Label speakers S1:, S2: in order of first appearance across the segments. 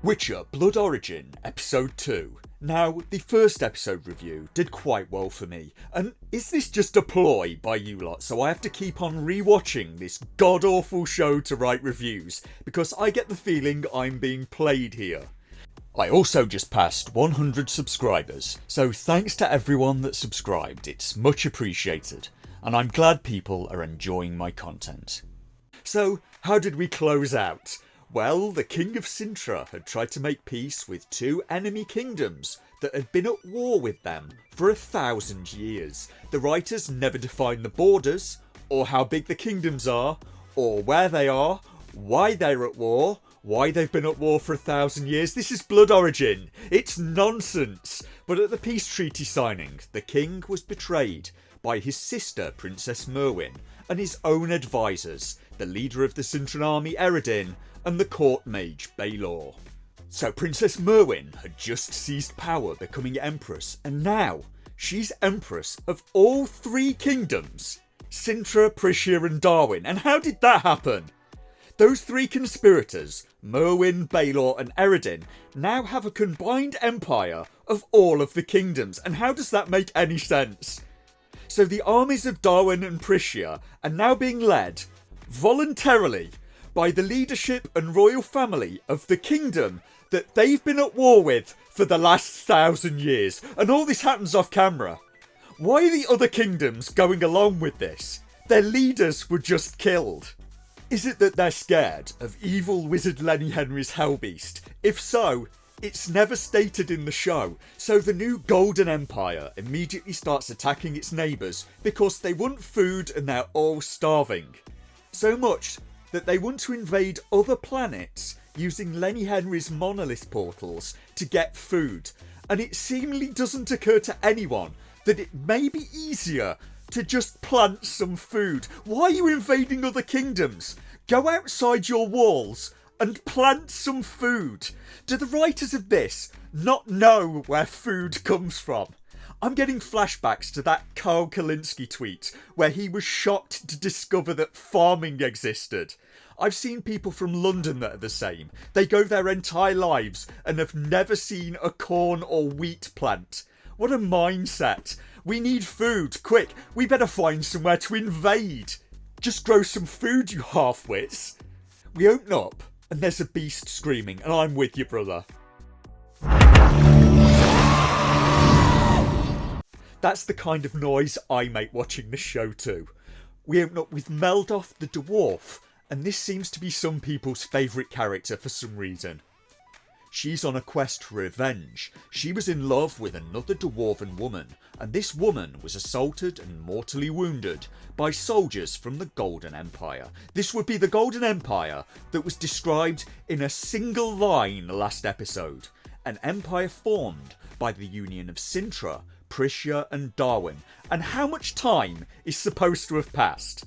S1: Witcher Blood Origin Episode 2. Now, the first episode review did quite well for me, and is this just a ploy by you lot so I have to keep on rewatching this god-awful show to write reviews, because I get the feeling I'm being played here? I also just passed 100 subscribers, so thanks to everyone that subscribed, it's much appreciated, and I'm glad people are enjoying my content. So, how did we close out? Well, the King of Sintra had tried to make peace with two enemy kingdoms that had been at war with them for 1,000 years. The writers never define the borders, or how big the kingdoms are, or where they are, why they're at war, why they've been at war for 1,000 years. This is Blood Origin. It's nonsense. But at the peace treaty signing, the king was betrayed by his sister, Princess Merwin, and his own advisors, the leader of the Cintran army, Eredin, and the court mage, Baelor. So Princess Merwin had just seized power, becoming empress, and now she's empress of all three kingdoms, Sintra, Prussia and Darwin. And how did that happen? Those three conspirators, Merwin, Baelor and Eredin, now have a combined empire of all of the kingdoms. And how does that make any sense? So the armies of Darwin and Prussia are now being led, voluntarily, by the leadership and royal family of the kingdom that they've been at war with for the last 1,000 years. And all this happens off camera. Why are the other kingdoms going along with this? Their leaders were just killed. Is it that they're scared of evil wizard Lenny Henry's Hellbeast? If so, it's never stated in the show. So the new Golden Empire immediately starts attacking its neighbours because they want food and they're all starving. So much that they want to invade other planets using Lenny Henry's monolith portals to get food. And it seemingly doesn't occur to anyone that it may be easier to just plant some food. Why are you invading other kingdoms? Go outside your walls and plant some food. Do the writers of this not know where food comes from? I'm getting flashbacks to that Carl Kalinske tweet where he was shocked to discover that farming existed. I've seen people from London that are the same. They go their entire lives and have never seen a corn or wheat plant. What a mindset. We need food, quick, we better find somewhere to invade. Just grow some food, you half-wits. We open up and there's a beast screaming, and I'm with you, brother. That's the kind of noise I make watching this show too. We open up with Meldoth the dwarf, and this seems to be some people's favourite character for some reason. She's on a quest for revenge. She was in love with another dwarven woman, and this woman was assaulted and mortally wounded by soldiers from the Golden Empire. This would be the Golden Empire that was described in a single line last episode. An empire formed by the union of Sintra, Prussia and Darwin. And how much time is supposed to have passed?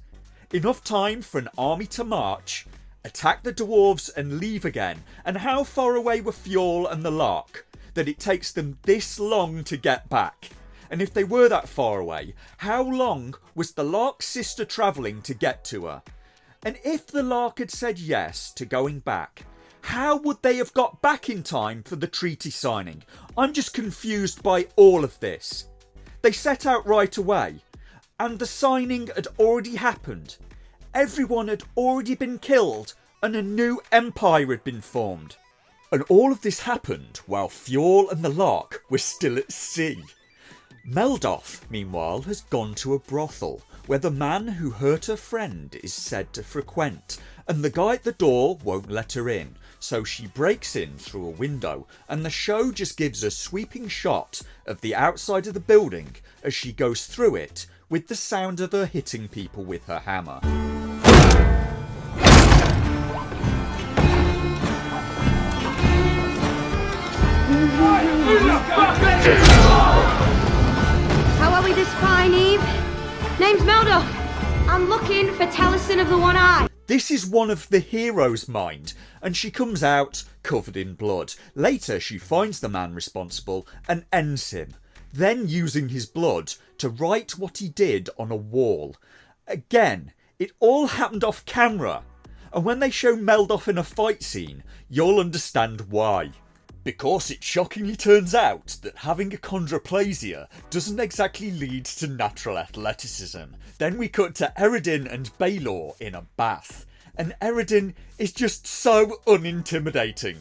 S1: Enough time for an army to march, attack the dwarves and leave again. And how far away were Fjord and the Lark that it takes them this long to get back? And if they were that far away, how long was the Lark's sister travelling to get to her? And if the Lark had said yes to going back, how would they have got back in time for the treaty signing? I'm just confused by all of this. They set out right away, and the signing had already happened. Everyone had already been killed, and a new empire had been formed. And all of this happened while Fjord and the Lark were still at sea. Meldoth, meanwhile, has gone to a brothel, where the man who hurt her friend is said to frequent, and the guy at the door won't let her in. So she breaks in through a window, and the show just gives a sweeping shot of the outside of the building as she goes through it, with the sound of her hitting people with her hammer.
S2: How are we this fine eve? Name's Meldoth. I'm looking for Taliesin of the One Eye.
S1: This is one of the hero's mind, and she comes out covered in blood. Later she finds the man responsible and ends him, then using his blood to write what he did on a wall. Again, it all happened off camera, and when they show Meldoff in a fight scene, you'll understand why. Because it shockingly turns out that having achondroplasia doesn't exactly lead to natural athleticism. Then we cut to Eredin and Baylor in a bath, and Eredin is just so unintimidating.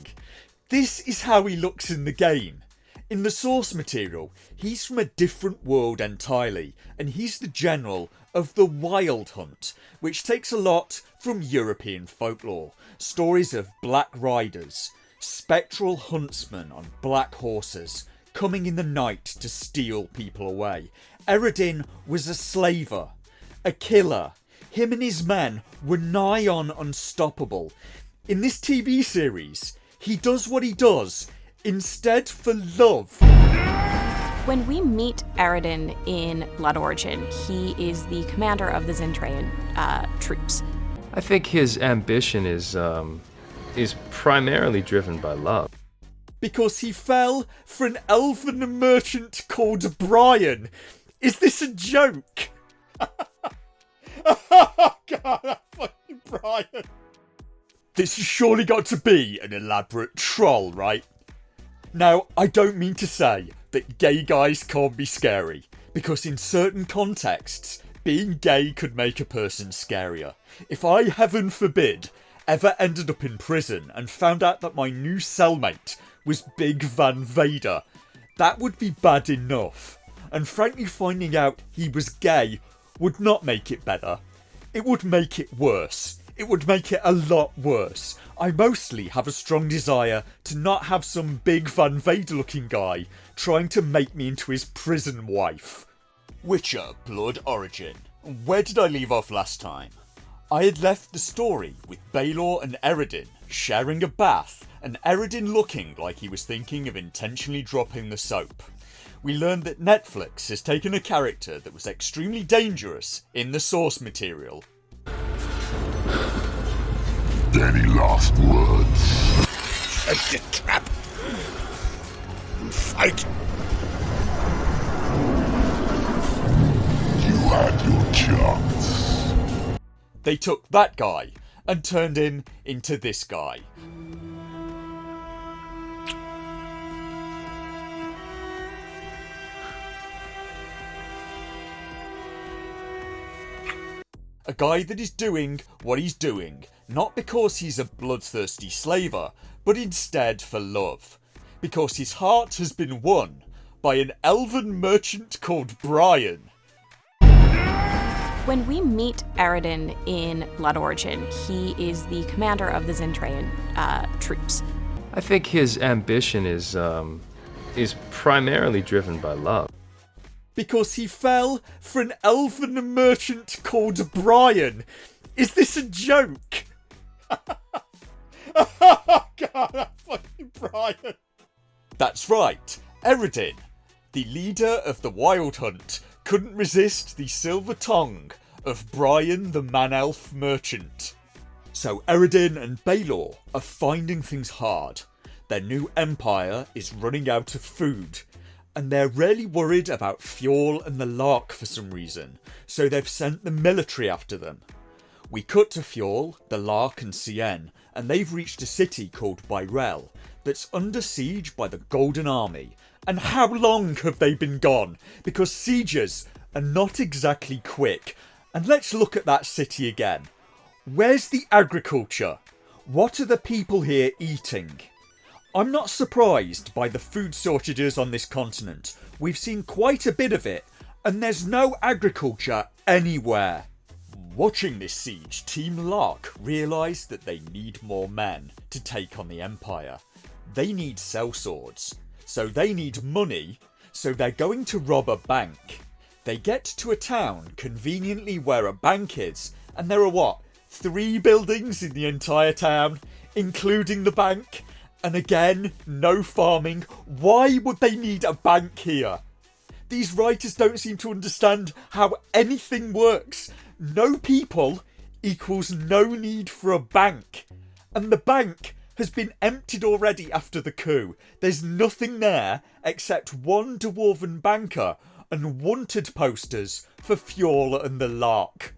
S1: This is how he looks in the game. In the source material, he's from a different world entirely, and he's the general of the Wild Hunt, which takes a lot from European folklore. Stories of black riders, spectral huntsmen on black horses, coming in the night to steal people away. Eredin was a slaver, a killer. Him and his men were nigh on unstoppable. In this TV series, he does what he does instead for love.
S3: When we meet Eredin in Blood Origin, he is the commander of the Zentraean troops.
S4: I think his ambition is primarily driven by love.
S1: Because he fell for an elven merchant called Brian. Is this a joke? Oh God, fucking Brian. This has surely got to be an elaborate troll, right? Now, I don't mean to say that gay guys can't be scary, because in certain contexts, being gay could make a person scarier. If I, heaven forbid, ever ended up in prison and found out that my new cellmate was Big Van Vader, that would be bad enough. And frankly, finding out he was gay would not make it better. It would make it worse. It would make it a lot worse. I mostly have a strong desire to not have some Big Van Vader looking guy trying to make me into his prison wife. Witcher Blood Origin. Where did I leave off last time? I had left the story with Baylor and Eredin sharing a bath, and Eredin looking like he was thinking of intentionally dropping the soap. We learned that Netflix has taken a character that was extremely dangerous in the source material.
S5: Any last words?
S6: Set the trap. Fight.
S5: You had your chance.
S1: They took that guy and turned him into this guy. A guy that is doing what he's doing, not because he's a bloodthirsty slaver, but instead for love. Because his heart has been won by an elven merchant called Brian.
S3: When we meet Eredin in Blood Origin, he is the commander of the Zentraean troops.
S4: I think his ambition is primarily driven by love.
S1: Because he fell for an elven merchant called Brian. Is this a joke? Oh God, fucking Brian. That's right, Eredin, the leader of the Wild Hunt, couldn't resist the silver tongue of Brian the man-elf merchant. So Eredin and Baylor are finding things hard. Their new empire is running out of food, and they're really worried about Fjord and the Lark for some reason, so they've sent the military after them. We cut to Fjord, the Lark and Cien, and they've reached a city called Byrell that's under siege by the Golden Army. And how long have they been gone? Because sieges are not exactly quick. And let's look at that city again. Where's the agriculture? What are the people here eating? I'm not surprised by the food shortages on this continent. We've seen quite a bit of it, and there's no agriculture anywhere. Watching this siege, Team Lark realised that they need more men to take on the Empire. They need sellswords, so they need money, so they're going to rob a bank. They get to a town conveniently where a bank is, and there are 3 buildings in the entire town, including the bank. And again, no farming. Why would they need a bank here? These writers don't seem to understand how anything works. No people equals no need for a bank. And the bank has been emptied already after the coup. There's nothing there except one dwarven banker and wanted posters for Fjord and the Lark.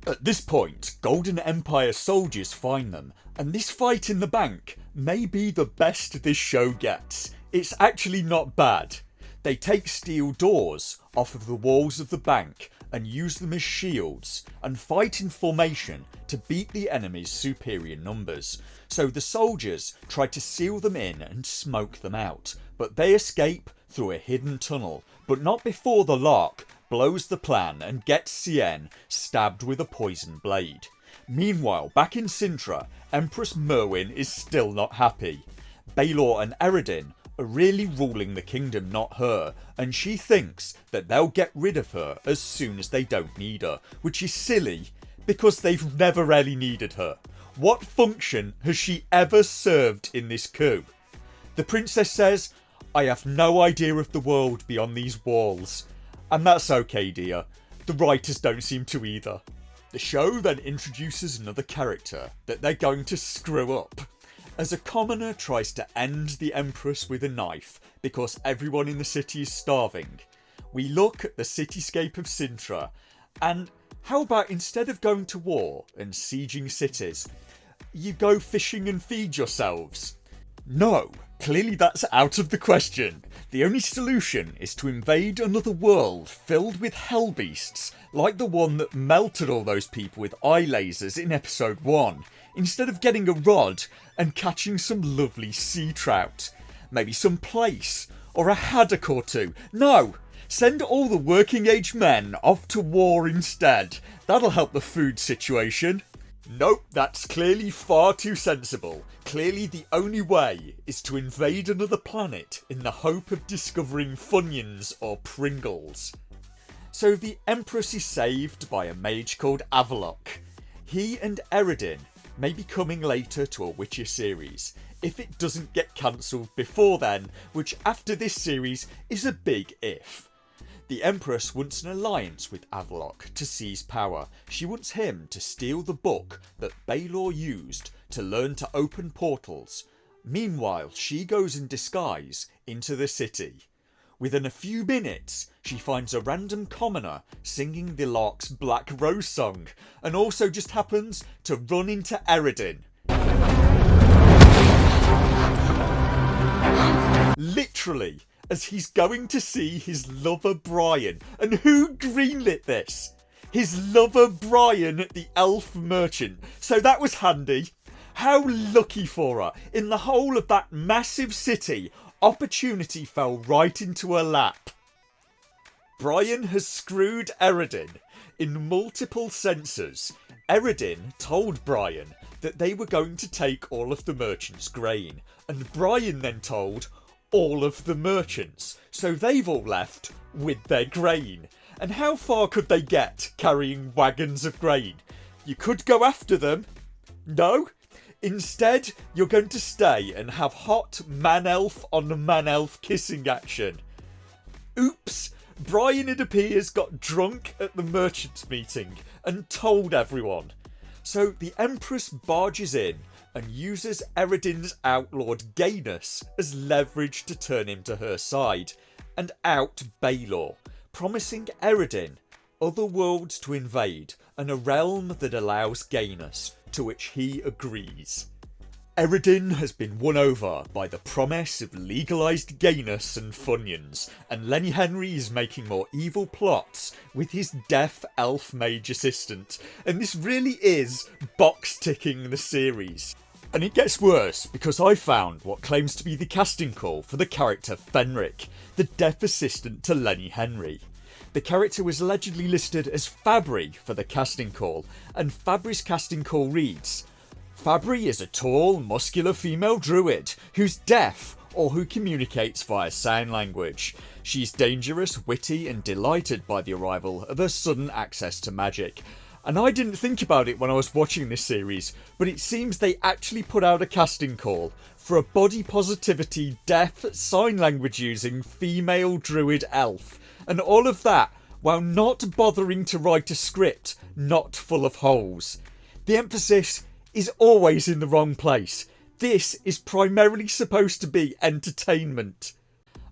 S1: At this point, Golden Empire soldiers find them, and this fight in the bank may be the best this show gets. It's actually not bad. They take steel doors off of the walls of the bank and use them as shields, and fight in formation to beat the enemy's superior numbers. So the soldiers try to seal them in and smoke them out, but they escape through a hidden tunnel, but not before the Lark blows the plan and gets Cien stabbed with a poison blade. Meanwhile, back in Sintra, Empress Merwin is still not happy. Baelor and Eredin are really ruling the kingdom, not her, and she thinks that they'll get rid of her as soon as they don't need her, which is silly because they've never really needed her. What function has she ever served in this coup? The princess says, "I have no idea of the world beyond these walls." And that's okay, dear. The writers don't seem to either. The show then introduces another character that they're going to screw up, as a commoner tries to end the Empress with a knife because everyone in the city is starving. We look at the cityscape of Sintra, and how about instead of going to war and sieging cities, you go fishing and feed yourselves? No, clearly that's out of the question. The only solution is to invade another world filled with hell beasts, like the one that melted all those people with eye lasers in episode 1, instead of getting a rod and catching some lovely sea trout. Maybe some plaice, or a haddock or two. No! Send all the working age men off to war instead. That'll help the food situation. Nope, that's clearly far too sensible. Clearly the only way is to invade another planet in the hope of discovering funyons or Pringles. So the Empress is saved by a mage called Avalok. He and Eredin may be coming later to a Witcher series, if it doesn't get cancelled before then, which after this series is a big if. The Empress wants an alliance with Avalok to seize power. She wants him to steal the book that Baelor used to learn to open portals. Meanwhile, she goes in disguise into the city. Within a few minutes, she finds a random commoner singing the Lark's Black Rose song, and also just happens to run into Eredin. Literally, as he's going to see his lover Brian. And who greenlit this? His lover Brian, the elf merchant. So that was handy. How lucky for her. In the whole of that massive city, opportunity fell right into her lap. Brian has screwed Eredin in multiple senses. Eredin told Brian that they were going to take all of the merchants' grain, and Brian then told all of the merchants, so they've all left with their grain. And how far could they get carrying wagons of grain? You could go after them. No? Instead, you're going to stay and have hot man-elf on man-elf kissing action. Oops! Brian, it appears, got drunk at the merchants' meeting and told everyone. So the Empress barges in and uses Eredin's outlawed gayness as leverage to turn him to her side and out Baelor, promising Eredin other worlds to invade and a realm that allows gayness, to which he agrees. Eredin has been won over by the promise of legalised gayness and funyons, and Lenny Henry is making more evil plots with his deaf elf mage assistant, and this really is box ticking the series. And it gets worse because I found what claims to be the casting call for the character Fenric, the deaf assistant to Lenny Henry. The character was allegedly listed as Fabry for the casting call, and Fabry's casting call reads, Fabry is a tall, muscular female druid who's deaf or who communicates via sign language. She's dangerous, witty and delighted by the arrival of her sudden access to magic. And I didn't think about it when I was watching this series, but it seems they actually put out a casting call for a body positivity, deaf, sign language using female druid elf. And all of that while not bothering to write a script not full of holes. The emphasis is always in the wrong place. This is primarily supposed to be entertainment.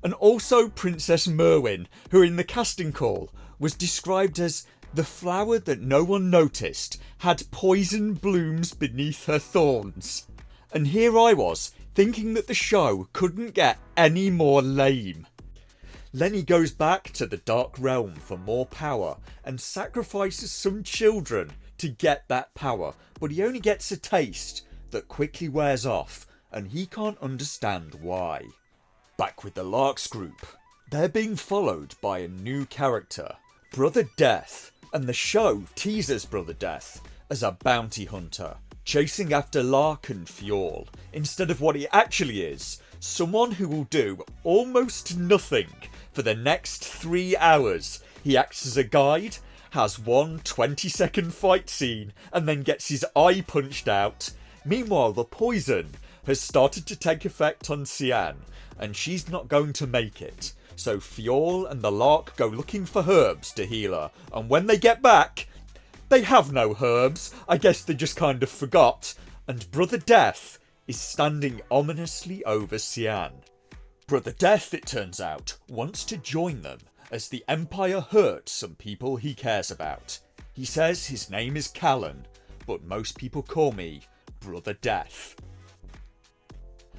S1: And also Princess Merwin, who in the casting call was described as The flower that no one noticed had poison blooms beneath her thorns. And here I was, thinking that the show couldn't get any more lame. Lenny goes back to the Dark Realm for more power and sacrifices some children to get that power, but he only gets a taste that quickly wears off, and he can't understand why. Back with the Larks group. They're being followed by a new character, Brother Death, and the show teases Brother Death as a bounty hunter, chasing after Lark and Fjord, instead of what he actually is, someone who will do almost nothing for the next 3 hours. He acts as a guide, has one 20-second fight scene, and then gets his eye punched out. Meanwhile, the poison has started to take effect on Cyan, and she's not going to make it. So Fjord and the Lark go looking for herbs to heal her, and when they get back, they have no herbs. I guess they just kind of forgot, and Brother Death is standing ominously over Cyan. Brother Death, it turns out, wants to join them, as the Empire hurt some people he cares about. He says his name is Callan, but most people call me Brother Death.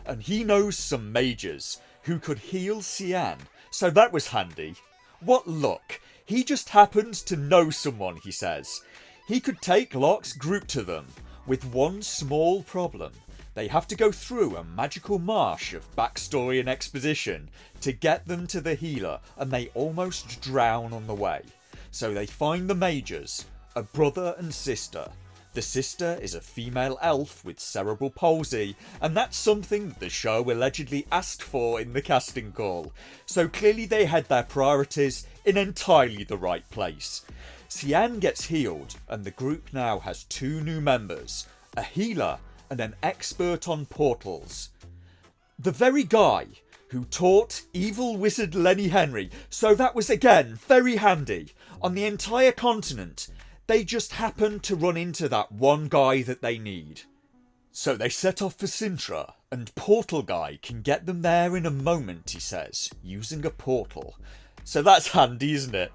S1: And he knows some mages who could heal Cyan, so that was handy. What luck! He just happens to know someone, he says. He could take Lark's group to them, with one small problem. They have to go through a magical marsh of backstory and exposition to get them to the healer, and they almost drown on the way. So they find the mages, a brother and sister. The sister is a female elf with cerebral palsy, and that's something that the show allegedly asked for in the casting call. So clearly they had their priorities in entirely the right place. Cyan gets healed, and the group now has 2 new members, a healer and an expert on portals. The very guy who taught evil wizard Lenny Henry, so that was again very handy. On the entire continent, they just happen to run into that one guy that they need. So they set off for Sintra, and Portal Guy can get them there in a moment, he says, using a portal. So that's handy, isn't it?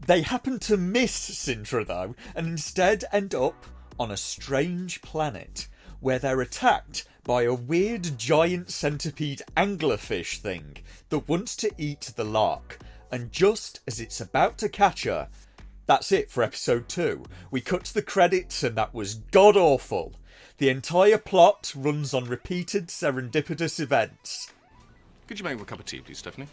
S1: They happen to miss Sintra though, and instead end up on a strange planet, where they're attacked by a weird giant centipede anglerfish thing that wants to eat the Lark, and just as it's about to catch her, that's it for episode 2. We cut to the credits and that was god awful. The entire plot runs on repeated serendipitous events.
S6: Could you make me a cup of tea, please, Stephanie?